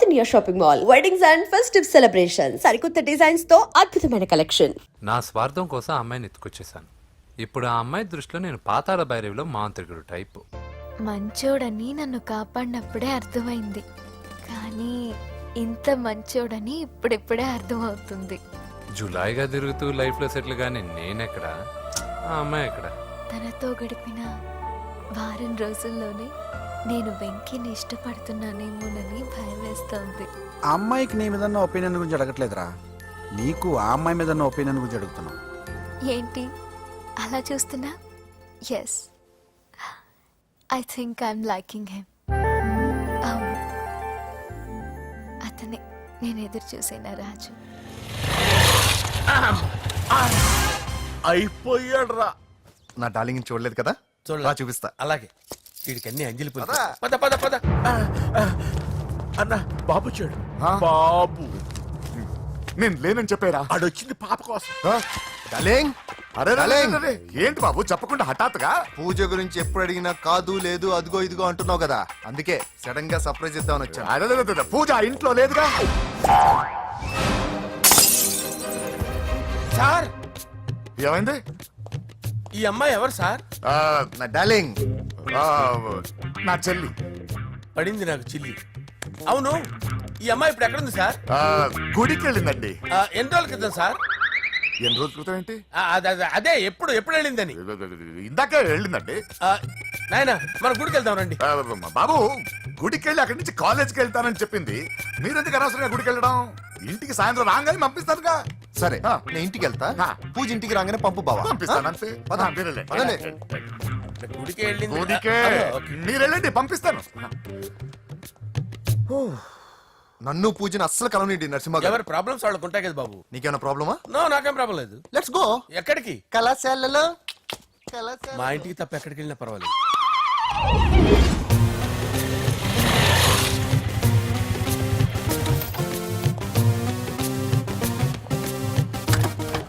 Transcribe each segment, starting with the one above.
Pioneer Shopping Mall. Weddings and festive celebrations. సరికొత్త designs తో అద్భుతమైన కలెక్షన్. నా స్వార్థం కోసం ఆ అమ్మాయిని ఎత్తుకొచ్చేసాను. ఇప్పుడు ఆ అమ్మాయి దృష్టిలో నేను పాతాళ భైరవిలో మాంత్రికుడు టైపు. మంచోడని నన్ను కాపాడినప్పుడే అర్థమైంది, కానీ ఇంత మంచోడని ఇప్పుడిప్పుడే అర్థమవుతుంది. జులాయిగా తిరుగుతూ లైఫ్ లో సెటిల్ గానీ నేనెక్కడ, ఆ అమ్మాయి ఎక్కడ? తనతో గడిపిన వారం రోజుల్లోనే నేను వెంకీని ఇష్టపడుతున్నానేమోనని భయం వేస్తోంది. ఆ అమ్మాయికి నీ మీద ఒపీనియన్ గురించి అడగట్లేదురా, నీకు ఆ అమ్మాయి మీద ఒపీనియన్ గురించి అడుగుతున్నావు. ఏంటి అలా చూస్తున్నా? Yes, I think I'm liking him. అవును, అతనే నేను ఎదురు చూసేనా రాజు. అయిపోయాడు రా. నా డార్లింగ్ చూడలేదు కదా, చూడలా చూపిస్తా. అలాగే వీడికి అన్ని అంజలి పద పద పద. అన్న బాబు వచ్చాడు. బాబు నేను లేనని చెప్పారా? ఆడొచ్చింది పాప కోసం. డార్లింగ్, అరే డార్లింగ్. ఏంటి బాబు చెప్పకుండా హఠాత్తుగా? పూజ గురించి ఎప్పుడు అడిగినా కాదు లేదు అదిగో ఇదిగో అంటున్నావు కదా, అందుకే సడన్ గా సర్ప్రైజ్ ఇద్దామని వచ్చాను. అరే పూజ ఇంట్లో లేదుగా. సార్ ఏమైంది? ఈ అమ్మాయి ఎవరు సార్? నా డార్లింగ్, నా చెల్లి. పడింది నాకు చిల్లి. అవును, ఈ అమ్మాయి ఇప్పుడు ఎక్కడుంది సార్? గుడికి వెళ్ళిందండి. ఎన్ని రోజుల క్రితం సార్? ఎన్ని రోజుల క్రితం ఏంటి? అదే ఎప్పుడు వెళ్ళిందని. ఇందాకే వెళ్ళిందండి. నాయనా మన గుడికి వెళ్దాం రండి. బాబు గుడికి వెళ్ళి అక్కడి నుంచి కాలేజ్కి వెళ్తానని చెప్పింది. మీరెందుకు అనవసరంగా గుడికి వెళ్ళడం? ఇంటికి సాయంత్రం రాగానే పంపిస్తానుగా. సరే నేను ఇంటికి వెళ్తా, పూజ ఇంటికి రాగానే పంపు బావా. పంపిస్తాను అంతే. గుడికి వెళ్ళింది. గుడికే మీరు వెళ్ళండి, పంపిస్తాను. నన్ను పూజని అస్సలు కలవనిండి నరసింహ. ఎవరి ప్రాబ్లమ్స్ వాళ్ళకు ఉంటాయి కదా బాబు. నీకేమైనా ప్రాబ్లమా? నో, నాకేం ప్రాబ్లం లేదు. Let's go. ఎక్కడికి? కళాశాలలో. మా ఇంటికి తప్ప ఎక్కడికి వెళ్ళినా పర్వాలేదు.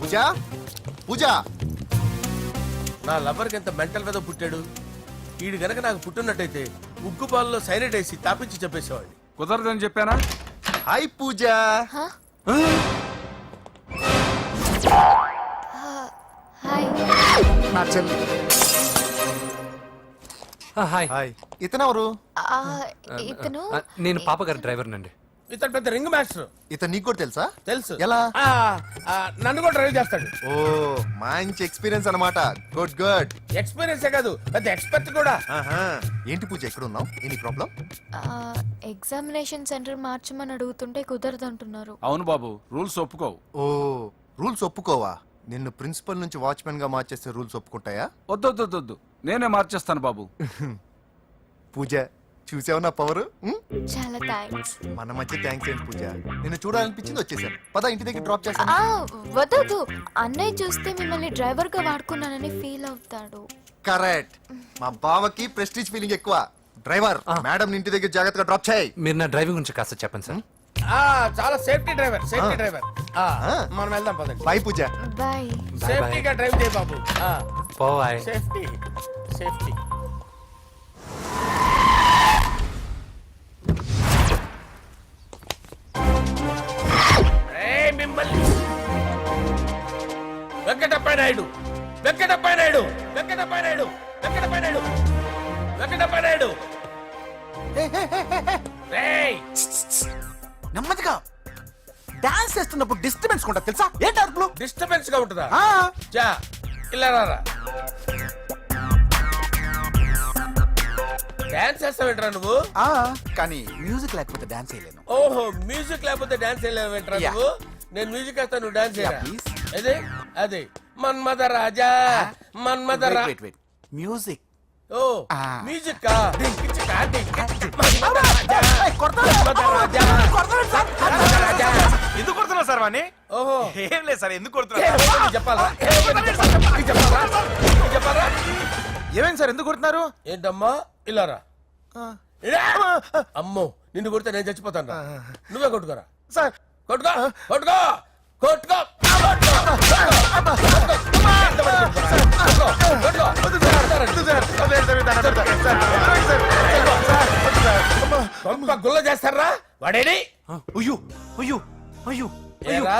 పూజ, పూజ. నా లవర్కి ఎంత మెంటల్ మీద పుట్టాడు. వీడు గనక నాకు పుట్టినట్టయితే ఉగ్గు పాలలో సైనైడ్ వేసి తాపించి చెప్పేసేవాడిని. కుదరదని చెప్పానా? హాయ్ పూజ. హాయ్. నా చెల్లి. హాయ్. హాయ్. ఇతనెవరు? ఇతను నేను పాప గారి డ్రైవర్ నండి. ఇతను పెద్ద రింగ్ మాస్టర్. ఇతను నీకు కూడా తెలుసా? తెలుసు. ఎలా? నన్ను కూడా డ్రైవ్ చేస్తాడు. ఓ మంచి ఎక్స్పీరియన్స్ అన్నమాట. Good good. ఎక్స్పీరియన్స్ కాదు, పెద్ద ఎక్స్పర్ట్ కూడా. ఏంటి పూజ ఎక్కడ ఉన్నావు? Any problem? ఎగ్జామినేషన్ సెంటర్ మార్చమని అడుగుతుంటే కుదరదంటున్నారు. అవును బాబు, రూల్స్ ఒప్పుకోవు. ఓ రూల్స్ ఒప్పుకోవా? నిన్ను ప్రిన్సిపల్ నుంచి వాచ్మెన్ గా మార్చేస్తే రూల్స్ ఒప్పుకుంటాయా? వద్దు, నేనే మార్చేస్తాను బాబు. పూజ చూసావు నా పవర్? చాలా థ్యాంక్స్. మన మధ్య థ్యాంక్స్ ఏంటి పూజ, నిన్ను చూడాలనిపించింది వచ్చేసాను. పద ఇంటి దగ్గర డ్రాప్ చేస్తాను. వద్దు, అన్నయ్య చూస్తే మిమ్మల్ని డ్రైవర్ గా వాడుకున్నానని ఫీల్ అవుతాడు. కరెక్ట్. మా బావకి ప్రెస్టీజ్ ఫీలింగ్ ఎక్కువ. డ్రైవర్, మేడం ఇంటి దగ్గర జాగ్రత్తగా డ్రాప్ చేయి. మీరు నా డ్రైవింగ్ గురించి కాస్త చెప్పండి సార్. చాలా సేఫ్టీ డ్రైవర్. మనం వెళ్దాం పదండి. బై పూజ. బాయ్. సేఫ్టీగా డ్రైవ్ చేయ బాబు. పోవాయ్. Safety safety. మిమ్మల్ని వెంకటప్ప నాయుడు. నెమ్మదిగా డాన్స్ చేస్తున్నప్పుడు డిస్టర్బెన్స్ ఉంటా తెలుసా? ఏంటి అరుపులు? డిస్టర్బెన్స్ గా ఉంటుందా? ఇలా రారా. డాన్స్ చేస్తావేంట్రా నువ్వు? కానీ మ్యూజిక్ లేకపోతే డాన్స్ చేయలేను. ఓహో, మ్యూజిక్ లేకపోతే డాన్స్ చేయలేవేంట్రా నువ్వు? నేను మ్యూజిక్ వేస్తా, నువ్వు డాన్స్ చేయరా. అదే మన్మద రాజా. మ్యూజిక్. ఓ మ్యూజిక్. ఎందుకు కొడుతున్నా సార్ వాణ్ణి? ఓహో ఏం లేదు సార్, ఎందుకు కొడుతున్నా చెప్పాలా? ఏమైంది సార్, ఎందుకు కొడుతున్నారు? ఏంటమ్మా ఇలా రా. అమ్మో, నిన్ను కొడితే నేను చచ్చిపోతాను. నువ్వే కొట్టుకోరా సార్. కొట్టుకో కొట్టుకో కొట్టుకో. సార్ కొంప గుల్ల చేస్తారా వాడేడి అయ్యో అయ్యో అయ్యో ఏరా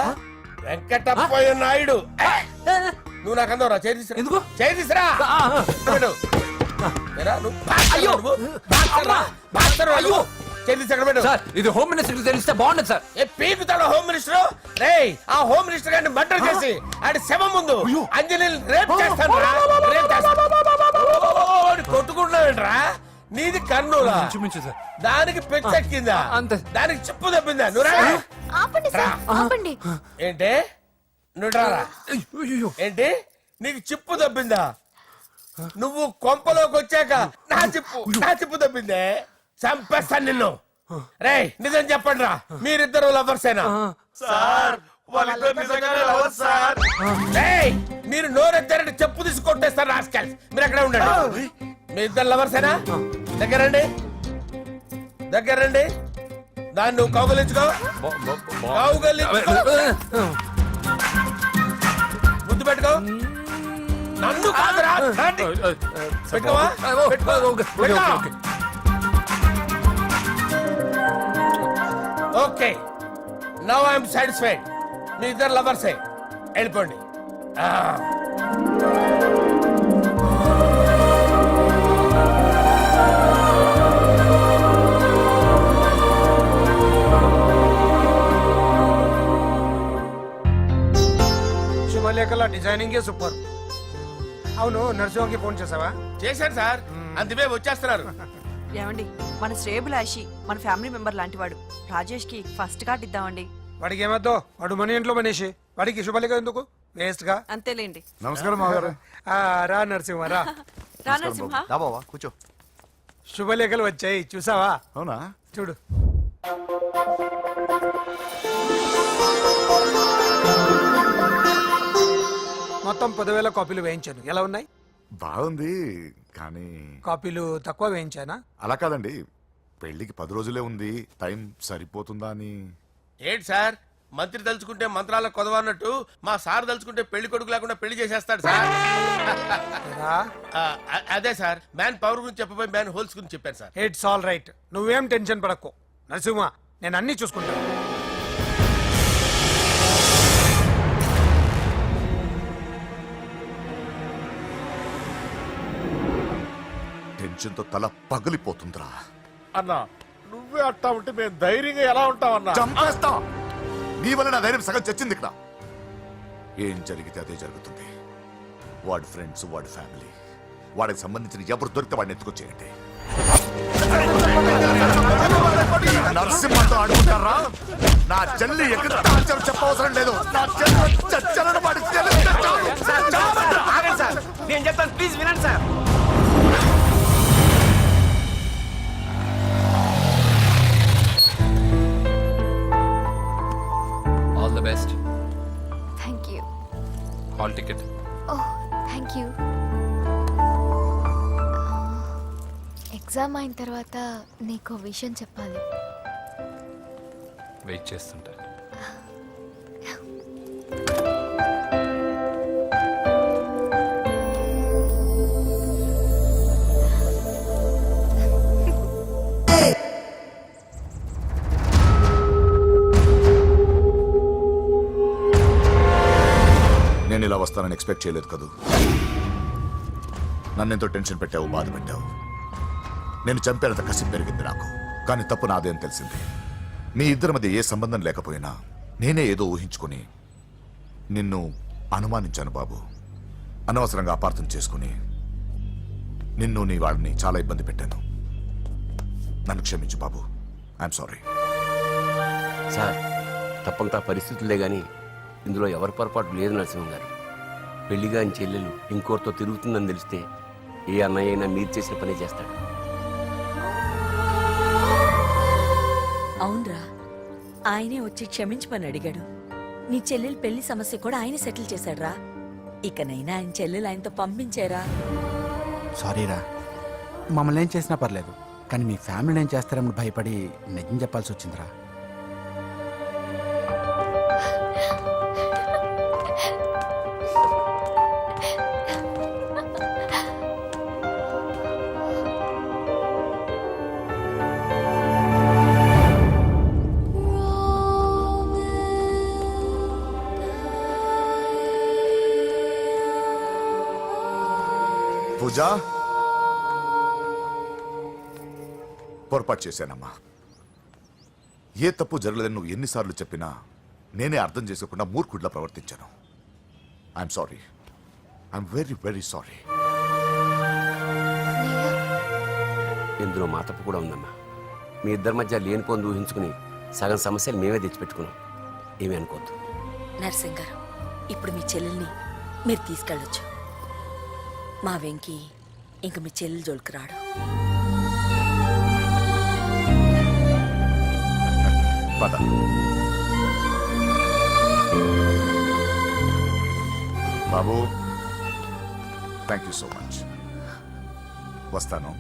వెంకటప్పయ్య నాయుడు నువ్వు నాకు అందవరా ఎందుకు? చేసిరా సార్ ఇది హోమ్ మినిస్టర్ తెలిస్తే బాగుండదు సార్. పీకుతాడు హోమ్ మినిస్టర్ రే ఆ హోమ్ మినిస్టర్ గారిని మర్డర్ చేసి ఆడి శవం ముందు అంజలి రేప్ చేస్తాను కొట్టుకుంటున్నావేంట్రా నీది కన్నులా చూపించు సార్. దానికి పెచ్చెక్కిందా అంతే. దానికి చెప్పు తప్పిందా నువ్వు రా. ఆపండి సార్ ఆపండి. ఏంటి నువ్వు రారా అయ్యో ఏంటి నీకు చిప్పు తప్పిందా నువ్వు కొంపలోకి వచ్చాక నా చిప్పు తప్పిందే చంపేస్తాను నిన్ను రే నిజం చెప్పండి రా మీరిద్దరు లవర్సేనా రేయ్, మీరు నోరెత్తారంటే చెప్పు తీసి కొట్టేస్తారు రాస్కల్స్ మీరు అక్కడే ఉండండి మీ ఇద్దరు లవర్సేనా దగ్గరండి దాన్ని నువ్వు కౌగలించుకో ముద్దు పెట్టుకో నన్ను కాదురా రండి. పెట్టుకోవా? పెట్టుకో. ఓకే నౌ ఐఎమ్ సాటిస్ఫైడ్ మీ ఇద్దరు లవర్సే వెళ్ళిపోండి శుభలేఖల డిజైనింగ్ సూపర్. అవును నర్సింహకి ఫోన్ చేసావా? చేశాను సార్ అందువే వచ్చేస్తున్నారు ఏమండి మన శ్రేయబులాషి మన ఫ్యామిలీ మెంబర్ లాంటివాడు రాజేష్ కి ఫస్ట్ కార్డ్ ఇద్దామండి. వాడికి ఏమద్దో వాడు మన ఇంట్లో మనిషి వాడికి శుభలేఖ ఎందుకు వేస్ట్ గా. అంతేలేండి. నమస్కారం మామగారు. రా నరసింహ రా. రా నరసింహ. దా బావా కూర్చో. శుభలేఖలు వచ్చాయి చూసావా? అవునా? చూడు. మొత్తం 10,000 కాపీలు వేయించాను. ఎలా ఉన్నాయి? బాగుంది కానీ కాపీలు తక్కువ వేయించానా? అలా కాదండి, పెళ్లికి 10 రోజులే ఉంది, టైం సరిపోతుందా అని. ఏంటి సార్ మంత్రి తలుచుకుంటే మంత్రాలకు కొదవన్నట్టు మా సార్ తలుచుకుంటే పెళ్లి కొడుకు లేకుండా పెళ్లి చేసేస్తాడు సార్ రా. అదే సార్ మ్యాన్ పవర్ గురించి చెప్పబోయి మ్యాన్ హోల్స్ గురించి చెప్పారు సార్ ఇట్స్ ఆల్ రైట్. నువ్వేం టెన్షన్ పడకు నరసింహ, నేను అన్ని చూసుకుంటాను. టెన్షన్ తో తల పగిలిపోతుందిరా. అన్నా నువ్వే అట్టా ఉంటే మేము ధైర్యంగా ఎలా ఉంటామన్నా? చంపేస్తా. నీ వల్ల నా ధైర్యం సగం చచ్చింది ఇక్కడ. ఏం జరిగితే అదే జరుగుతుంది. వాడి ఫ్రెండ్స్, వాడి ఫ్యామిలీ, వాడికి సంబంధించిన ఎవరు దొరికితే వాడిని ఎత్తుకొచ్చేయండి. నరసింహతో ఆడుకుంటారా? నా చెల్లి ఎక్కడ చెప్పవసరం లేదు. నా చెల్లి చచ్చలను వాడి నేను చెప్తాను ప్లీజ్ వినండి sir. All the best. Thank you. Hall ticket. Oh thank you. Exam అయిన తర్వాత నీకు విషయం చెప్పాలి. వెయిట్ చేస్తుంటా. నేను ఇలా వస్తానని ఎక్స్పెక్ట్ చేయలేదు కదూ. నన్నెంతో టెన్షన్ పెట్టావు, బాధ పెట్టావు. నేను చంపేంత కసి పెరిగింది నాకు. కానీ తప్పు నాదే అని తెలిసింది. మీ ఇద్దరి మధ్య ఏ సంబంధం లేకపోయినా నేనే ఏదో ఊహించుకుని నిన్ను అనుమానించాను బాబు. అనవసరంగా అపార్థం చేసుకుని నిన్ను నీ వాళ్ళని చాలా ఇబ్బంది పెట్టాను. నన్ను క్షమించు బాబు. I'm sorry. సార్ తప్పంతా పరిస్థితులే గాని ఇందులో ఎవరి పొరపాటు లేదు నరసింహ గారు. పెళ్లిగాని చెల్లెలు ఇంకోరితో తిరుగుతుందని తెలిస్తే ఏ అన్నయ్య అయినా మీరు చేసిన పనే చేస్తాడు. అవునరా, ఆయనే వచ్చి క్షమించమని అడిగాడు. నీ చెల్లెలు పెళ్లి సమస్య కూడా ఆయన సెటిల్ చేశాడురా. ఇకనైనా ఆయన చెల్లెలు ఆయనతో పంపించారా? సారీరా, మమ్మల్ని ఏం చేసినా పర్లేదు, కానీ మీ ఫ్యామిలీని ఏం చేస్తారని భయపడి నిజం చెప్పాల్సి వచ్చిందిరా. పూజ పొరపాటు చేశానమ్మా. ఏ తప్పు జరగలేదని నువ్వు ఎన్నిసార్లు చెప్పినా నేనే అర్థం చేసుకోకుండా మూర్ఖుడిలా ప్రవర్తించాను. I'm sorry. I'm very very sorry. ఇందులో మా తప్పు కూడా ఉందమ్మా. మీ ఇద్దరి మధ్య లేనిపోని ఊహించుకుని సగం సమస్యలు మేమే తెచ్చిపెట్టుకున్నాం. ఏమీ అనుకోవద్దు. నర్సింగ్ గారు, ఇప్పుడు మీ చెల్లెల్ని మీరు తీసుకెళ్ళొచ్చు. మా వెంకి ఇంక మీ చెల్లెలు జోలికి రాడు. పద. బాబు, థ్యాంక్ యూ సో మచ్. వస్తాను.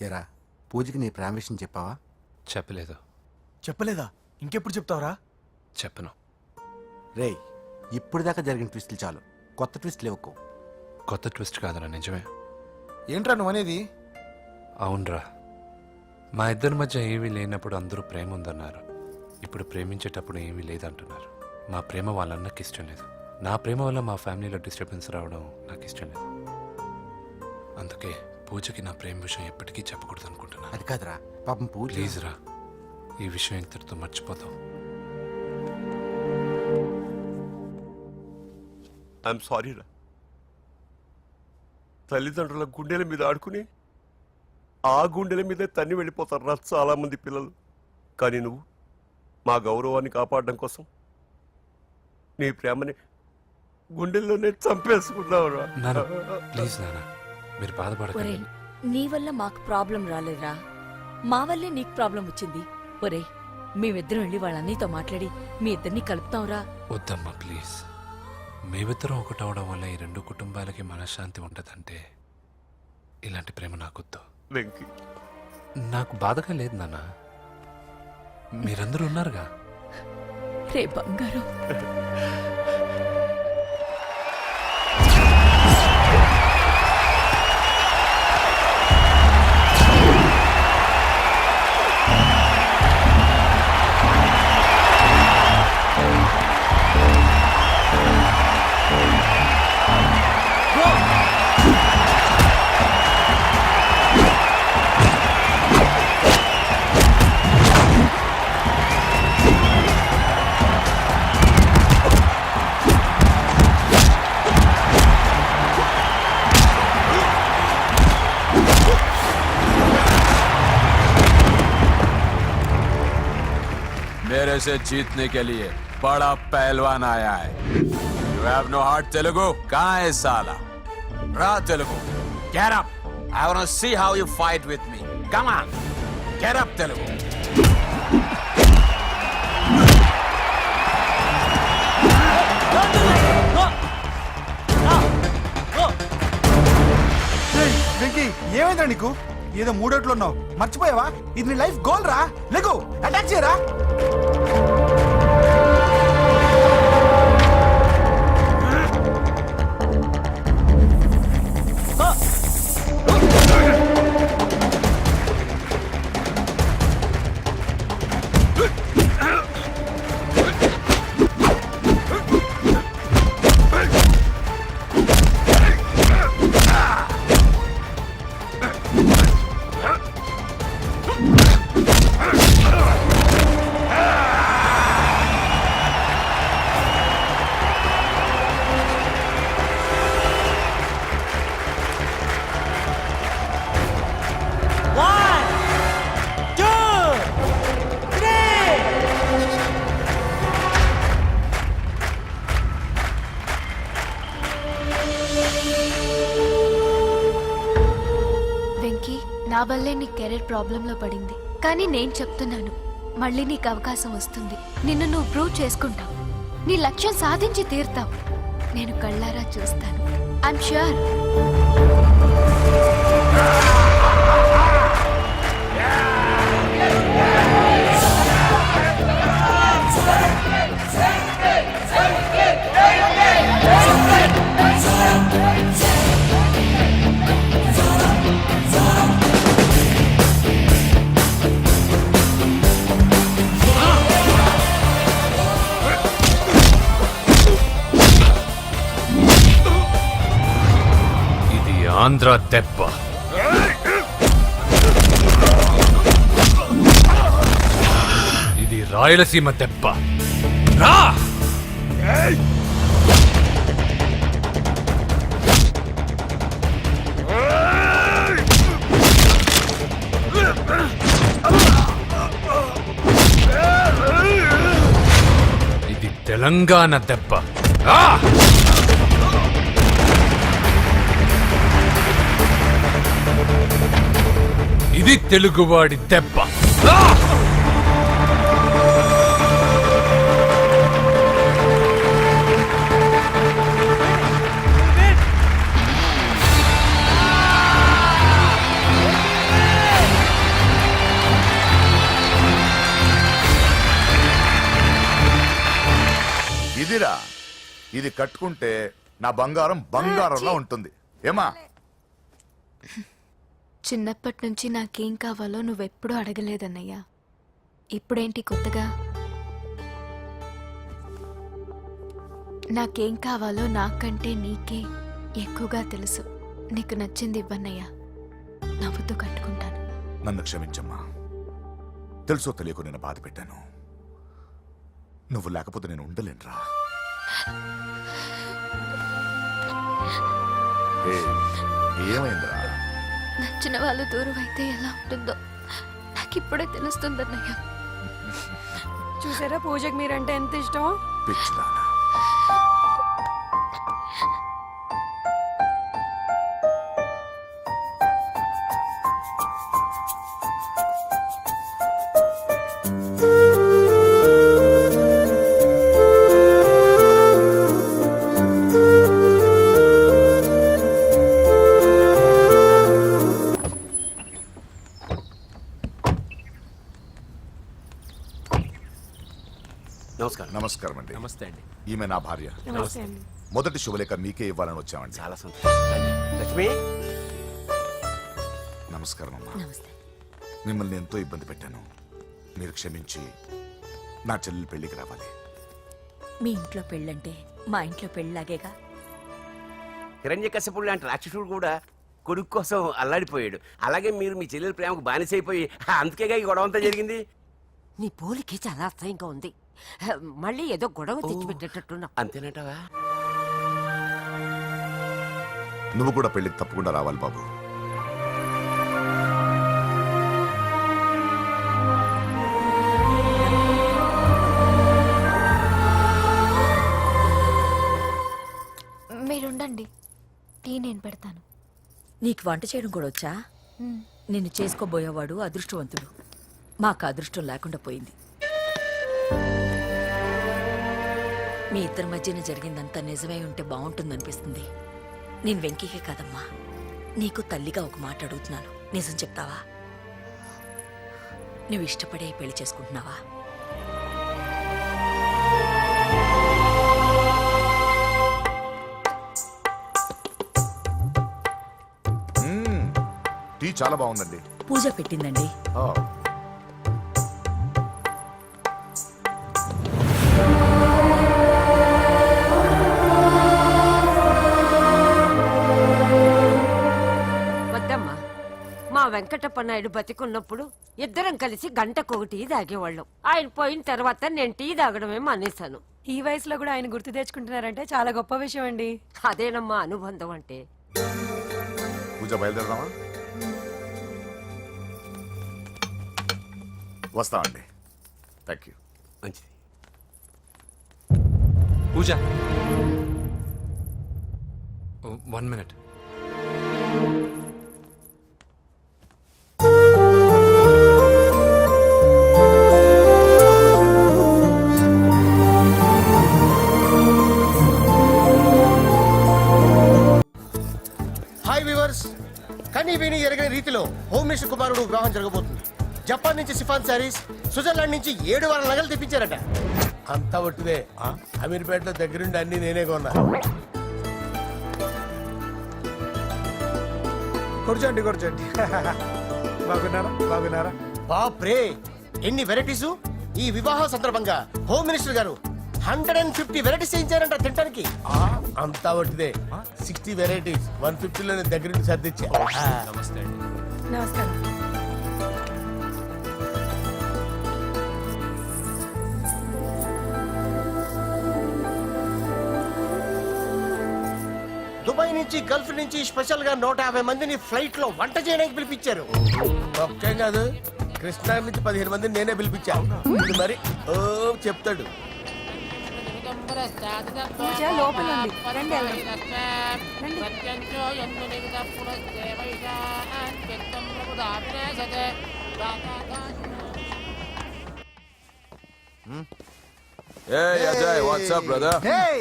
ఎరా, పూజకి నీ ప్రేమ విషయం చెప్పావా? చెప్పలేదు. చెప్పలేదా? ఇంకెప్పుడు చెప్తావురా? చెప్పను. రేయ్, ఇప్పుడు దాకా జరిగిన ట్విస్టులు చాలు, కొత్త ట్విస్ట్ లేవుకో. కొత్త ట్విస్ట్ కాదురా, నిజమే. ఏంట్రా నువ్వు అనేది? అవునరా, మా ఇద్దరి మధ్య ఏమీ లేనప్పుడు అందరూ ప్రేమ ఉందన్నారు. ఇప్పుడు ప్రేమించేటప్పుడు ఏమీ లేదంటున్నారు. మా ప్రేమ వాళ్ళన్నకి ఇష్టం లేదు. నా ప్రేమ వల్ల మా ఫ్యామిలీలో డిస్టర్బెన్స్ రావడం నాకు ఇష్టం లేదు. అందుకే పూజకి నా ప్రేమ విషయం ఎప్పటికీ చెప్పకూడదు అనుకుంటున్నాను. అది కాదురా, పాపం పూజ. ప్లీజ్ రా, ఈ విషయం ఇంతటితో మర్చిపోతాం. ఐఎమ్ సారీ రా. తల్లిదండ్రుల గుండెల మీద ఆడుకుని ఆ గుండెల మీద తన్ని వెళ్ళిపోతారు రా చాలా మంది పిల్లలు. కానీ నువ్వు మా గౌరవాన్ని కాపాడడం కోసం నీ ప్రేమని గుండెల్లోనే చంపేసుకున్నావు రా. నాన్న, ప్లీజ్ నాన్న, మీరు ఒరే, బాధపడకండి. నీ వల్ల మాకు ప్రాబ్లం రాలేదురా, మా వల్లే నీకు ప్రాబ్లం వచ్చింది. ఒరే, మేమిద్దరం వెళ్ళి వాళ్ళ అన్నయ్యతో మాట్లాడి మీ ఇద్దరిని కలుపుతాంరా. వద్దమ్మా ప్లీజ్. మేమిద్దరం ఒకటవడం వల్ల ఈ రెండు కుటుంబాలకి మనశ్శాంతి ఉండదంటే ఇలాంటి ప్రేమ నాకొద్దు. వెంకీ, నాకు బాధగా లేదు నాన్న, మీరందరూ ఉన్నారుగా. రే బంగారం, मेरे से जीतने के लिए बड़ा पहलवान आया है. You have no heart, Telugu? कहाँ है साला? Ra Telugu, get up. I want to see how you fight with me. Come on, get up, Telugu. Venky, ఏమైందిరా నీకు? ఏదో మూడోట్లో ఉన్నావు, మర్చిపోయావా? ఇది నీ లైఫ్ గోల్ రా. లెగు, అటాక్ చేయరా. నా వల్లే నీ కెరీర్ ప్రాబ్లంలో పడింది. కానీ నేను చెప్తున్నాను, మళ్ళీ నీకు అవకాశం వస్తుంది. నిన్ను నువ్వు ప్రూవ్ చేసుకుంటావు. నీ లక్ష్యం సాధించి తీరుతావు. నేను కళ్ళారా చూస్తాను. I'm sure. ఇది ఆంధ్ర దెబ్బ. ఇది రాయలసీమ దెబ్బ. రా! ఇది తెలంగాణ దెబ్బ. రా! ఇది తెలుగువాడి దెబ్బ. రా! ఇదిరా, ఇది కట్టుకుంటే నా బంగారం బంగారంలో ఉంటుంది. ఏమా? చిన్నప్పటి నుంచి నాకేం కావాలో నువ్వెప్పుడూ అడగలేదన్నయ్యా. ఇప్పుడేంటి కొత్తగా? నాకేం కావాలో నాకంటే నీకే ఎక్కువగా తెలుసు. నీకు నచ్చింది ఇవ్వన్నయ్యా, నవ్వుతూ కట్టుకుంటాను. నన్ను క్షమించమ్మా. తెలుసో తెలియకు నేను బాధ పెట్టాను. నువ్వు లేకపోతే నేను ఉండలేనురా. ఏమైందిరా? నచ్చిన వాళ్ళు దూరం అయితే ఎలా ఉంటుందో నాకిప్పుడే తెలుస్తుందన్నయ్యా. చూసారా పూజకి మీరంటే ఎంత ఇష్టమో. పిచ్చిదానా. నమస్కారం అండి. నమస్తే అండి. ఈమె నా భార్య. నమస్తే అండి. మొదటి శుభలేఖ మీకే ఇవ్వాలని వచ్చామండి. చాలా సంతోషం. లక్ష్మి, నమస్కారం అమ్మా. నమస్తే. మిమ్మల్ని ఎంతో ఇబ్బంది పెట్టాను. మీరు క్షమించి నా చెల్లెలు పెళ్లికి రావాలి. మీ ఇంట్లో పెళ్ళంటే మా ఇంట్లో పెళ్ళలాగేగా. హిరణ్యకశిపుడు లాంటి రాక్షసుడు కూడా కొడుకు కోసం అల్లాడిపోయాడు. అలాగే మీరు మీ చెల్లెల ప్రేమకు బానిసైపోయి అందుకేగా ఈ గొడవ అంతా జరిగింది. నీ పోలికి చాలా అసహ్యంగా ఉంది. మళ్ళీ ఏదో గొడవ తెచ్చిపెట్టేటట్టున్నా. అంతేనంటావా? నువ్వు కూడా పెళ్లికి తప్పకుండా రావాలి బాబు. మీరుండండి, టీ నేను పెడతాను. నీకు వంట చేయడం కూడా వచ్చా? నిన్ను చేసుకోబోయేవాడు అదృష్టవంతుడు. మాకు అదృష్టం లేకుండా పోయింది. మీ ఇద్దరి మధ్యన జరిగిందంతా నిజమై ఉంటే బాగుంటుందనిపిస్తుంది. నేను వెంకీకే కాదమ్మా, నీకు తల్లిగా ఒక మాట అడుగుతున్నాను. నిజం చెప్తావా? నువ్వు ఇష్టపడే పెళ్లి చేసుకుంటున్నావా? టీ చాలా బాగుందండి. పూజ పెట్టిందండి. వద్దమ్మా, మా వెంకటప్ప నాయుడు బతికున్నప్పుడు ఇద్దరం కలిసి గంటకొక టీ తాగేవాళ్ళం. ఆయన పోయిన తర్వాత నేను టీ తాగడమే మానేశాను. ఈ వయసులో కూడా ఆయన గుర్తు తెచ్చుకుంటున్నారంటే చాలా గొప్ప విషయం అండి. అదేనమ్మా అనుబంధం అంటే. పూజ బయలుదేరదామా? వస్తామండి. Thank you. మంచిది. పూజ, 1 minute. కని విని ఎరగని రీతిలో హోమ్ మినిస్టర్ కుమారుడు వివాహం జరగబోతుంది. జపాన్ నుంచి సిఫాన్ శారీస్, స్విట్జర్లాండ్ నుంచి 7 వారాల నగలు తెప్పించారట. అంతా ఒట్టిదే. అమీర్పేటలో దగ్గరుండి అన్ని నేనే కొన్నా. కూర్చోండి కూర్చోండి. బాగున్నారా? బాప్రే, ఎన్ని వెరైటీస్! ఈ వివాహం సందర్భంగా హోమ్ మినిస్టర్ గారు 150 వెరైటీస్ చేయించారంట తినడానికి. అంతా ఒట్టిదే. 60 వెరైటీస్ 150లో నేను దగ్గరుండి సర్దిచ్చా. నమస్తే అండి. నమస్కారం. దుబాయ్ నుంచి గల్ఫ్ నుంచి స్పెషల్ గా 150 మందిని ఫ్లైట్ లో వంట చేయడానికి పిలిపించారు. ఒక్కేం కాదు, కృష్ణా నుంచి 15 మందిని నేనే పిలిపించాను. ఇది మరి ఓ చెప్తాడు. పూజ లోపల ఉంది. రండి వెళ్దాం. Hey Ajay, what's up, brother? Hey,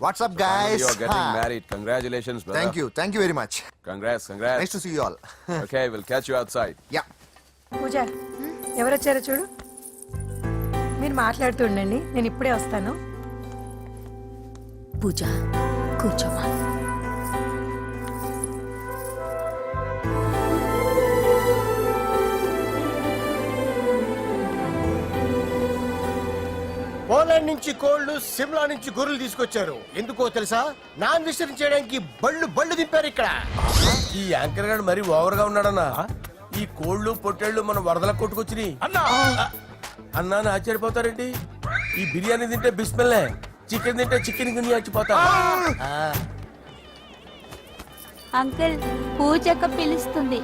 what's up, guys? You're getting married. Congratulations, brother. Thank you very much. Congrats. Nice to see you all. Okay, we'll catch you outside. Yeah. పూజ ఎవరొచ్చారో చూడు. మీరు మాట్లాడుతూ ఉండండి, నేను ఇప్పుడే వస్తాను. పూజ కూర్చోమా. పోలాండ్ నుంచి కోళ్లు, సిమ్లా నుంచి గొర్రెలు తీసుకొచ్చారు. ఎందుకో తెలుసా? నాన్ వెజిటేరియన్ చేయడానికి బళ్ళు దింపారు ఇక్కడ. ఈ యాంకర్ గారు మరి ఓవర్ గా ఉన్నాడన్నా. ఈ కోళ్లు పొట్టేళ్లు మన వరదలకు కొట్టుకొచ్చినాయి అన్నాను. ఆశ్చర్యపోతారేంటి? ఈ బిర్యానీ తింటే బిస్మిల్లే, చికెన్ తింటే చికెన్ గిని చచ్చిపోతా. అంకుల్ పూజక్క పిలుస్తుంది.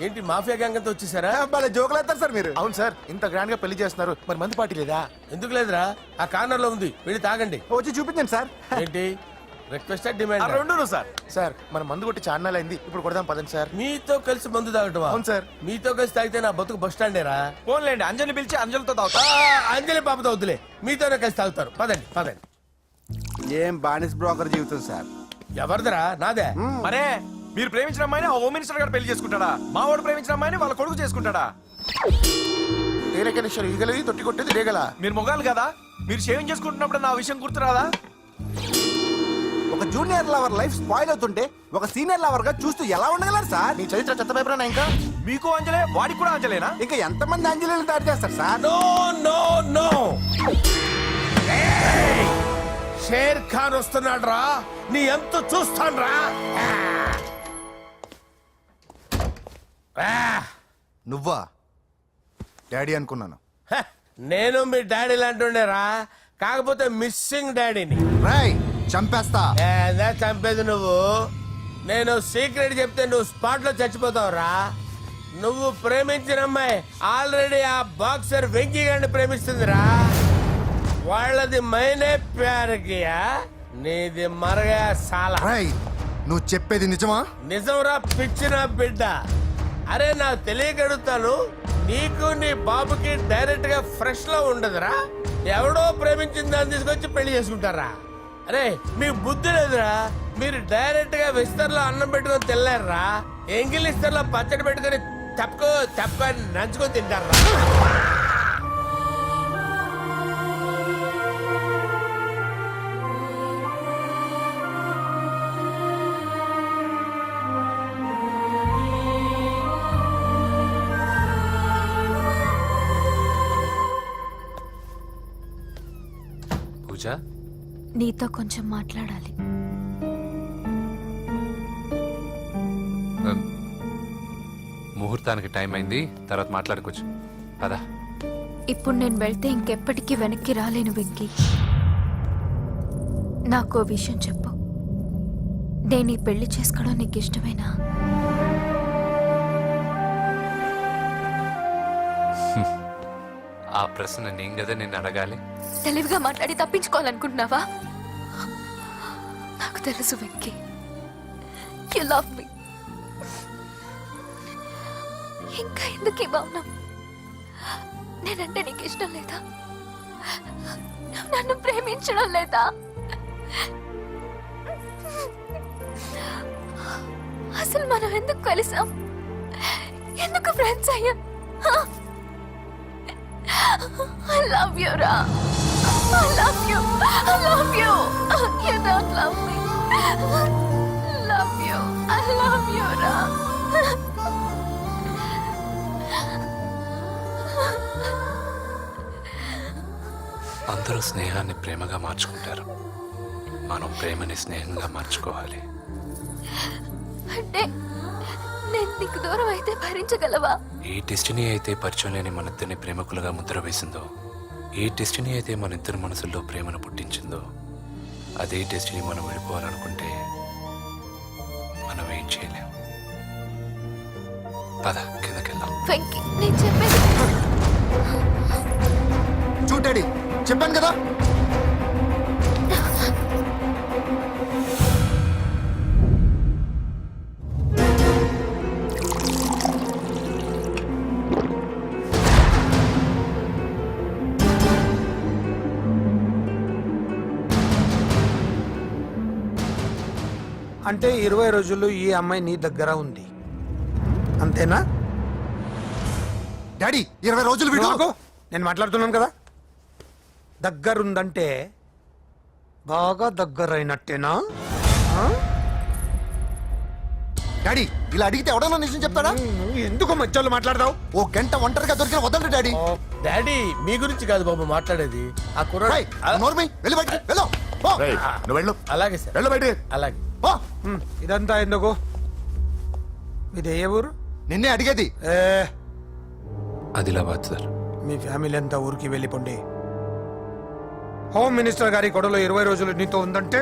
ఏంటి మాఫియా గ్యాంగ్ అంతా వచ్చేసారా? జోకులు వేస్తారు సార్ మీరు. అవును సార్, ఇంత గ్రాండ్ గా పెళ్లి చేస్తున్నారు, మరి మంది పార్టీ లేదా? ఎందుకు లేదురా? ఆ కార్నర్ లో ఉంది, వెళ్ళి తాగండి. వచ్చి చూపించండి సార్. ఏంటి రిక్వెస్ట్ డిమాండ్? రెండు సార్. సార్ మన మందు కొట్టి చాన్నాళ్ళు అయింది, ఇప్పుడు కొడదాం పదండి సార్. మీతో కలిసి మందు తాగటమా? అవును సార్. మీతో కలిసి తాగితే నా బతుకు బస్ స్టాండేరా? ఫోన్లేండి, అంజలి పిలిచి అంజలితో తాగుతా. అంజలి పాపతో వద్దులే, మీతోనే కలిసి తాగుతారు. పదండి. ఏం బానిస్ బ్రోకర్ జీవితం సార్. ఎవరిదిరా? నాదే. మరే మీరు ప్రేమించిన అమ్మాయిని ఆ హోమ్ మినిస్టర్ గారు పెళ్లి చేసుకుంటాడా? మా వాడు ప్రేమించిన అమ్మాయిని వాళ్ళ కొడుకు చేసుకుంటాడా? ఈగలది తొట్టి కొట్టేది రేగల. మీరు మొగాలు కదా, మీరు షేవింగ్ చేసుకుంటున్నప్పుడు నా విషయం గుర్తురాదా? ఒక జూనియర్ లవర్ లైఫ్ స్పాయిల్ అవుతుంటే ఒక సీనియర్ లవర్ గా చూస్తూ ఎలా ఉండగలరు సార్? నీ చరిత్ర చెత్త పేపర్ ఇంకా మీకు అంజలే, వాడికి కూడా అంజలేనా? ఇంకా ఎంతమంది అంజలిని దాడి చేస్తారు సార్? నో షేర్ ఖాన్ వస్తున్నాడు రా, నీ ఎంత చూస్తాను రా. నువ్వా డాడీ అనుకున్నాను. నేను మీ డాడీ లాంటి కాకపోతే మిస్సింగ్ డాడీని. రాయ్ చంపేస్తా. చంపేది నువ్వు. నేను సీక్రెట్ చెప్తే నువ్వు స్పాట్ లో చచ్చిపోతావురా. నువ్వు ప్రేమించిన అమ్మాయి ఆల్రెడీ ఆ బాక్సర్ వెంకీ గారిని ప్రేమిస్తుందిరా. వాళ్ళది మైనే ప్యార్ కియా, నీది మరగా సాలా. రాయ్ నువ్వు చెప్పేది నిజమా? నిజంరా పిచ్చిన బిడ్డ. అరే నాకు తెలియగడుగుతాను, నీకు నీ బాబుకి డైరెక్ట్ గా ఫ్రెష్ లో ఉండదురా. ఎవడో ప్రేమించిన దాన్ని తీసుకొచ్చి పెళ్లి చేసుకుంటారా? అరే మీకు బుద్ధి లేదురా. మీరు డైరెక్ట్ గా విస్తర్లో అన్నం పెట్టుకొని తినలేరురా. ఎంగిల్ ఇస్తర్లో పచ్చడి పెట్టుకొని తప్పుకొని నంచుకొని తింటారా. పూజ, నీతో కొంచెం మాట్లాడాలి. ముహూర్తానికి టైం అయింది, తర్వాత మాట్లాడుకోవచ్చు. పదా. ఇప్పుడు నేను వెళ్తే ఇంకెప్పటికీ వెనక్కి రాలేను వెంకీ. నాకో విషయం చెప్పు, నేను ఈ పెళ్లి చేసుకోవడం నీకు ఇష్టమేనా? ఆ ప్రశ్న నేను కదా నిన్ను అడగాలి. తెలివిగా మాట్లాడి తప్పించుకోవాలనుకుంటున్నావా? నాకు తెలుసు వెంకీ, యు లవ్ మీ. ఇంకా ఎందుకు ఈ మౌనం? నేనంటే నీకు ఇష్టం లేదా? నన్ను ప్రేమించడం లేదా? అసలు మనం ఎందుకు కలిసాం? ఎందుకు ఫ్రెండ్స్ అయ్యాం? I love you, Ra. I love you. I love you. You don't love me. Love you. I love you, Ra. అందరూ స్నేహాన్ని ప్రేమగా మార్చుకుంటారు. మనం ప్రేమని స్నేహంగా మార్చుకోవాలి. అంటే నేను నీకు దూరం అయితే భరించగలవా? ఏ డెస్టినీ అయితే పరిచయం లేని మన ఇద్దరిని ప్రేమికులుగా ముద్ర వేసిందో, ఏ డెస్టినీ అయితే మన ఇద్దరి మనసుల్లో ప్రేమను పుట్టించిందో, అదే డెస్టినీ మనం వెళ్ళిపోవాలనుకుంటే మనం ఏం చేయలేం. పద కిందకెళ్దాం. వెంకీ, నేను చెప్పేది చూడాడి చెప్పాను కదా. అంటే 20 రోజులు ఈ అమ్మాయి నీ దగ్గర ఉంది అంతేనా? డాడీ 20 రోజులు విడు. నువ్వు ఆగు. నేను మాట్లాడుతున్నాను కదా. దగ్గరుందంటే బాగా దగ్గరైనట్టేనా? ఆ? డాడీ ఇలా అడిగితే ఎవడన్నా నిజం చెప్తాడా? నువ్వు ఎందుకు మధ్యలో మాట్లాడదావు? ఓ గంట ఒంటరిగా దొరికిన వదలరు డాడీ. డాడీ మీ గురించి కాదు బాబు మాట్లాడేది. ఆ కుర్రాడు రేయ్, నోర్మి వెళ్ళి బయటికి వెళ్ళు. పో. రేయ్, నువ్వు వెళ్ళు. అలాగే సార్, వెళ్ళు బయటికి. అలాగే. పో. ఇదంతా ఎందుకు? ఇది ఏ ఊరు? నిన్నే అడిగేది. ఏ, ఆదిలాబాద్ సార్. మీ ఫ్యామిలీ అంతా ఊరికి వెళ్ళిపోండి. హోమ్ మినిస్టర్ గారి కొడలో 20 రోజులు నీతో ఉందంటే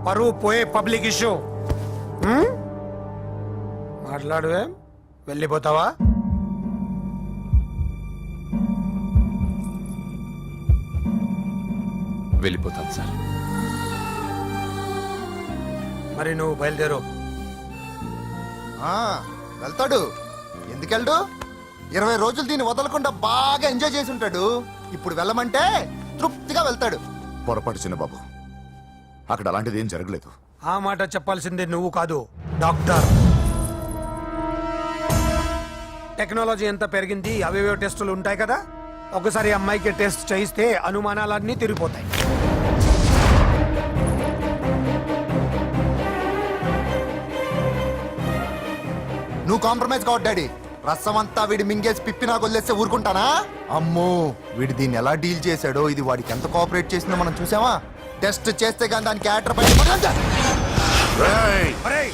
పరువు పోయే పబ్లిక్ ఇష్యూ. మాట్లాడువే, వెళ్ళిపోతావా? వెళ్ళిపోతాను సార్. మరి నువ్వు బయలుదేరు. ఆ, వెళ్తాడు. ఎందుకెళ్ళడు? 20 రోజులు దీన్ని వదలకుండా బాగా ఎంజాయ్ చేసి ఉంటాడు. ఇప్పుడు వెళ్ళమంటే తృప్తిగా వెళ్తాడు. పొరపాటు చిన్న బాబు, అక్కడ అలాంటిది ఏం జరగలేదు. ఆ మాట చెప్పాల్సిందే నువ్వు కాదు, డాక్టర్. టెక్నాలజీ ఎంత పెరిగింది, అవేవో టెస్టులు ఉంటాయి కదా. ఒకసారి అమ్మాయికి టెస్ట్ చేయిస్తే అనుమానాలన్నీ తిరిగిపోతాయి. నువ్వు కాంప్రమైజ్ కావద్దు డాడీ. రసం అంతా వీడి మింగేసి పిప్పి నాకు వదిలేస్తే ఊరుకుంటానా? అమ్మో, వీడు దీన్ని ఎలా డీల్ చేశాడో, ఇది వాడికి ఎంత కోఆపరేట్ చేసిందో మనం చూసావా? టెస్ట్ చేస్తే కానీ దానికి యాటర్ రేయ్, ఒరేయ్,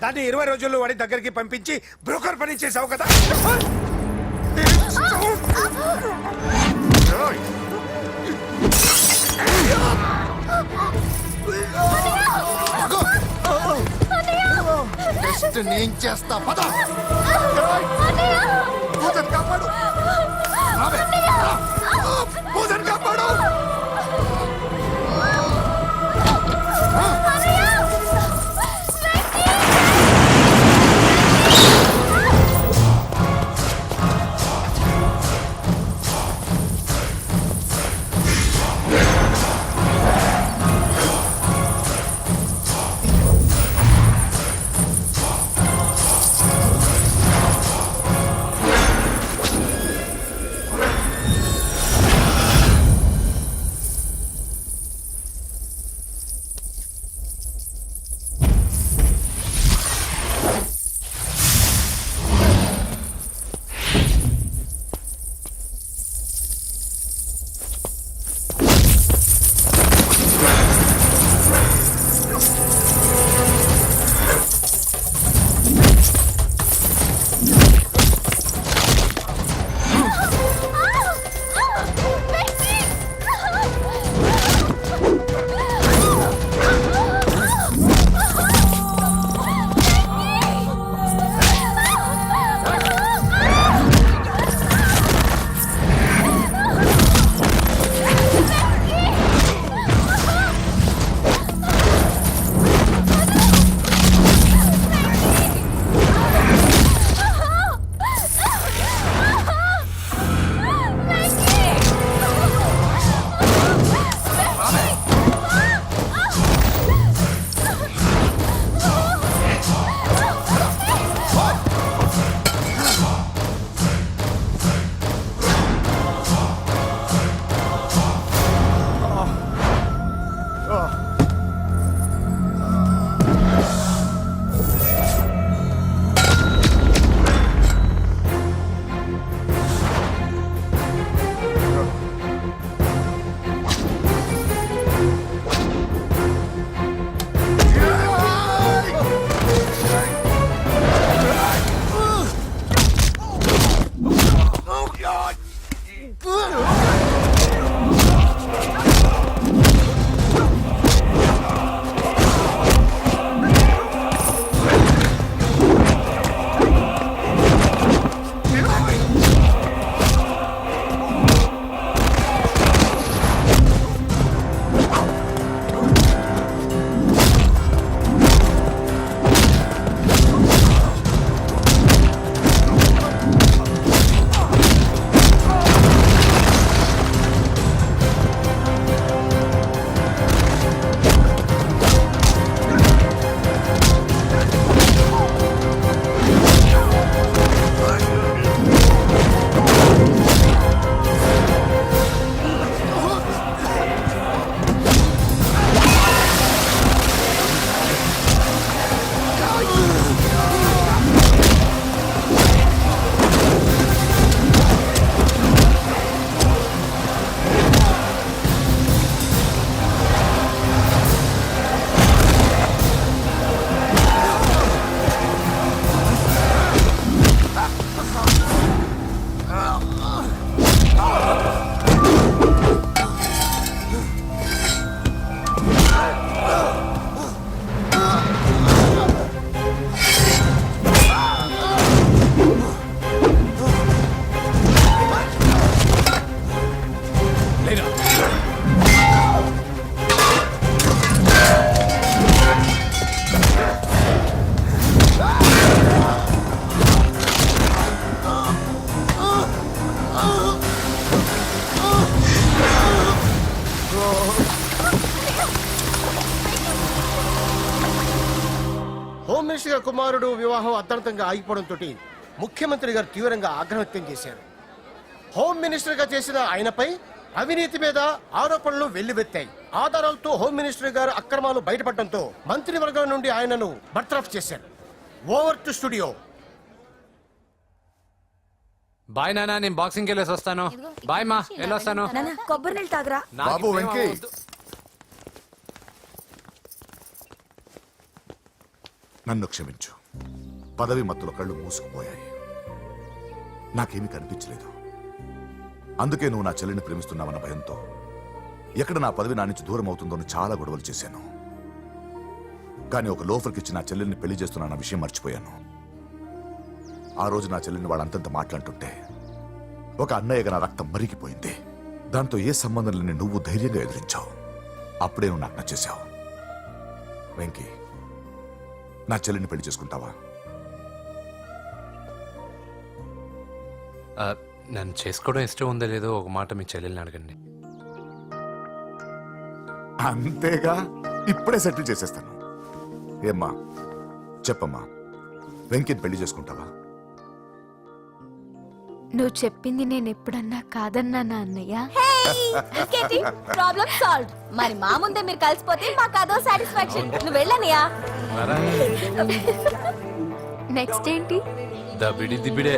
దాన్ని 20 రోజుల్లో వాడి దగ్గరికి పంపించి బ్రోకర్ పని చేసావు కదా. రేయ్. టెస్ట్ నేను చేస్తా. పద. పూజని కాపాడు. రావే, రా. పూజని కాపాడు. హోమ్ మినిస్టర్ గారి కుమారుడు వివాహం అర్థాంతంగా ఆగిపోవడంతో ముఖ్యమంత్రి గారు తీవ్రంగా ఆగ్రహం వ్యక్తం చేశారు. హోమ్ మినిస్టర్ గా చేసిన ఆయనపై అవినీతి మీద ఆరోపణలు వెల్లువెత్తాయి. ఆధారాలతో హోమ్ మినిస్టర్ గారు అక్రమాలు బయటపడడంతో మంత్రివర్గం నుండి ఆయనను బర్తరఫ్ చేశారు. Over to studio. బాయ్ నానా, నేను బాక్సింగ్కి వెళ్ళేసి వస్తాను. బాయ్ మా, వెళ్ళొస్తాను. కొబ్బరి నీళ్ళు తాగరా. నాకు బాబు, ప్రేమ వెంకీ. వద్దు. నన్ను క్షమించు. పదవి మత్తులో కళ్ళు మూసుకుపోయాయి. నాకేమీ కనిపించలేదు. అందుకే నువ్వు నా చెల్లిని ప్రేమిస్తున్నావన్న భయంతో ఎక్కడ నా పదవి నా నుంచి దూరం అవుతుందో అని చాలా గొడవలు చేశాను. కానీ ఒక లోఫర్కి ఇచ్చి నా చెల్లెల్ని పెళ్లి చేస్తున్నా విషయం మర్చిపోయాను. ఆ రోజు నా చెల్లెల్ని వాళ్ళంతంత మాట్లాడుతుంటే ఒక అన్నయ్యగా నా రక్తం మరిగిపోయింది. దాంతో ఏ సంబంధం లేని నువ్వు ధైర్యంగా ఎదిరించావు. అప్పుడే నువ్వు నాకు నచ్చేశావు. వెంకీ, నా చెల్లిని పెళ్లి చేసుకుంటావా? నన్ను చేసుకోవడం ఇష్టం ఉందో లేదో ఒక మాట మీ చెల్లెల్ని అడగండి. అంతేగా, ఇప్పుడే సెటిల్ చేసేస్తాను. ఏమ్మా చెప్పమ్మా, వెంకీని పెళ్లి చేసుకుంటావా? నువ్వు చెప్పింది నేను ఎప్పుడన్నా కాదన్నా నా అన్నయ్య. Problem solve. మరి మా ముందే మీరు కలిసిపోతే మాకు అదో సాటిస్ఫాక్షన్. నువ్వు వెళ్ళనియా. నెక్స్ట్ ఏంటి? ద బిడి దిబిడే.